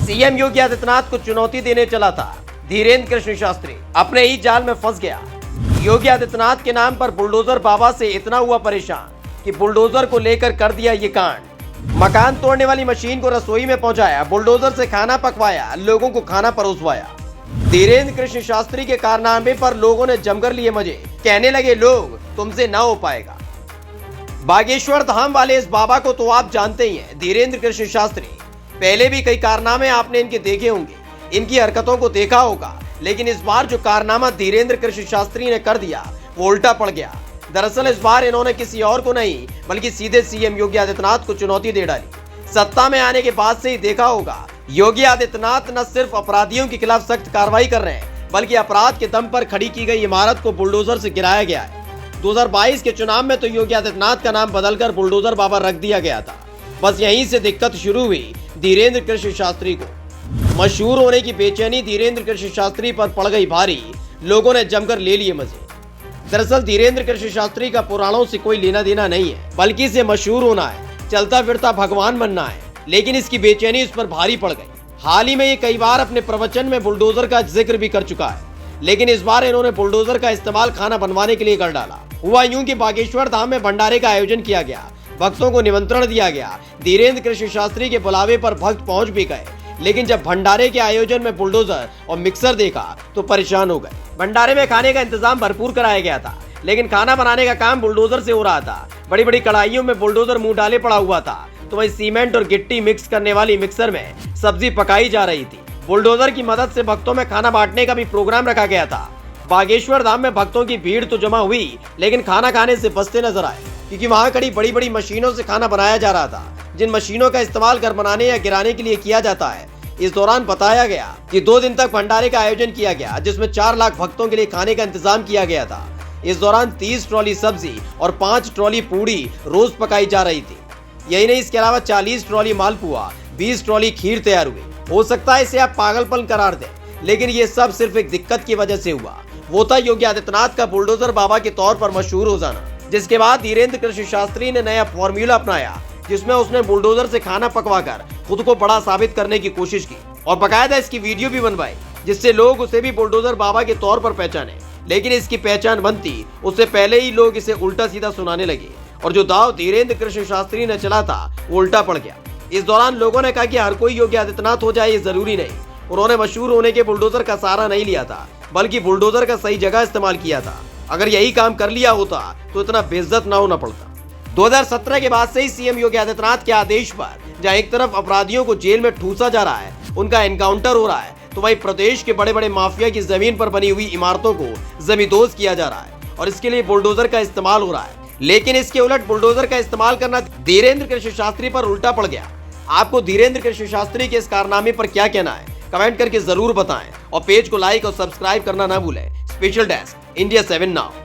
CM Yogi Adityanath को चुनौती देने चला था धीरेन्द्र कृष्ण शास्त्री, अपने ही जाल में फंस गया। योगी आदित्यनाथ के नाम पर बुलडोजर बाबा से इतना हुआ परेशान कि बुलडोजर को लेकर कर दिया ये कांड। मकान तोड़ने वाली मशीन को रसोई में पहुंचाया, बुलडोजर से खाना पकवाया, लोगों को खाना परोसवाया। धीरेन्द्र कृष्ण शास्त्री के कारनामे पर लोगों ने जमकर लिए मजे, कहने लगे लोग तुमसे ना हो पाएगा। बागेश्वर धाम वाले इस बाबा को तो आप जानते ही हैं, धीरेन्द्र कृष्ण शास्त्री। पहले भी कई कारनामे आपने इनके देखे होंगे, इनकी हरकतों को देखा होगा, लेकिन इस बार जो कारनामा धीरेन्द्र कृष्ण शास्त्री ने कर दिया वो उल्टा पड़ गया। दरअसल इस बार इन्होंने किसी और को नहीं बल्कि सीधे सीएम योगी आदित्यनाथ को चुनौती दे डाली। सत्ता में आने के बाद से ही देखा होगा, योगी आदित्यनाथ न सिर्फ अपराधियों के खिलाफ सख्त कार्रवाई कर रहे हैं, बल्कि अपराध के दम पर खड़ी की गई इमारत को बुलडोजर से गिराया गया है। 2022 के चुनाव में तो योगी आदित्यनाथ का नाम बदलकर बुलडोजर बाबा रख दिया गया था। बस यहीं से दिक्कत शुरू हुई धीरेन्द्र कृष्ण शास्त्री को। मशहूर होने की बेचैनी धीरेन्द्र कृष्ण शास्त्री पर पड़ गई भारी, लोगों ने जमकर ले लिए मजे। दरअसल धीरेन्द्र कृष्ण शास्त्री का पुराणों से कोई लेना देना नहीं है, बल्कि इसे मशहूर होना है, चलता फिरता भगवान बनना है, लेकिन इसकी बेचैनी इस पर भारी पड़ गई। हाल ही में ये कई बार अपने प्रवचन में बुलडोजर का जिक्र भी कर चुका है, लेकिन इस बार इन्होंने बुलडोजर का इस्तेमाल खाना बनवाने के लिए कर डाला। हुआ यूं कि बागेश्वर धाम में भंडारे का आयोजन किया गया, भक्तों को निमंत्रण दिया गया। धीरेन्द्र कृष्ण शास्त्री के बुलावे पर भक्त पहुंच भी गए, लेकिन जब भंडारे के आयोजन में बुलडोजर और मिक्सर देखा तो परेशान हो गए। भंडारे में खाने का इंतजाम भरपूर कराया गया था, लेकिन खाना बनाने का काम बुलडोजर से हो रहा था। बड़ी बड़ी कढ़ाइयों में बुलडोजर मुंह डाले पड़ा हुआ था, तो वही सीमेंट और गिट्टी मिक्स करने वाली मिक्सर में सब्जी पकाई जा रही थी। बुलडोजर की मदद से भक्तों में खाना बांटने का भी प्रोग्राम रखा गया था। बागेश्वर धाम में भक्तों की भीड़ तो जमा हुई, लेकिन खाना खाने से बचते नजर आए, क्योंकि वहां खड़ी बड़ी बड़ी मशीनों से खाना बनाया जा रहा था, जिन मशीनों का इस्तेमाल घर बनाने या गिराने के लिए किया जाता है। इस दौरान बताया गया कि 2 दिन तक भंडारे का आयोजन किया गया, जिसमें 4 लाख भक्तों के लिए खाने का इंतजाम किया गया था। इस दौरान 30 ट्रॉली सब्जी और 5 ट्रॉली पूड़ी रोज पकाई जा रही थी। यही नहीं, इसके अलावा 40 ट्रॉली मालपुआ, 20 ट्रॉली खीर तैयार हुई। हो सकता है इसे आप पागलपन करार दें, लेकिन ये सब सिर्फ एक दिक्कत की वजह से हुआ। वो था योगी आदित्यनाथ का बुलडोजर बाबा के तौर पर मशहूर हो जाना, जिसके बाद धीरेन्द्र कृष्ण शास्त्री ने नया फॉर्मूला अपनाया, जिसमें उसने बुलडोजर से खाना पकवाकर खुद को बड़ा साबित करने की कोशिश की और बकायदा इसकी वीडियो भी बनवाई, जिससे लोग उसे भी बुलडोजर बाबा के तौर पर पहचाने। लेकिन इसकी पहचान बनती उससे पहले ही लोग इसे उल्टा सीधा सुनाने लगे, और जो दाव धीरेन्द्र कृष्ण शास्त्री ने चला था वो उल्टा पड़ गया। इस दौरान लोगों ने कहा कि हर कोई योगी आदित्यनाथ हो जाए ये जरूरी नहीं। उन्होंने मशहूर होने के बुलडोजर का सहारा नहीं लिया था, बल्कि बुलडोजर का सही जगह इस्तेमाल किया था। अगर यही काम कर लिया होता तो इतना बेइज्जत ना होना पड़ता। 2017 के बाद से ही सीएम योगी आदित्यनाथ के आदेश पर जहां एक तरफ अपराधियों को जेल में ठूसा जा रहा है, उनका एनकाउंटर हो रहा है, तो वहीं प्रदेश के बड़े बड़े माफिया की जमीन पर बनी हुई इमारतों को जमींदोज किया जा रहा है, और इसके लिए बुलडोजर का इस्तेमाल हो रहा है। लेकिन इसके उलट बुलडोजर का इस्तेमाल करना धीरेन्द्र कृष्ण शास्त्री पर उल्टा पड़ गया। आपको धीरेन्द्र कृष्ण शास्त्री के इस कारनामे पर क्या कहना है, कमेंट करके जरूर बताएं, और पेज को लाइक और सब्सक्राइब करना ना भूलें। Special desk India 7 now.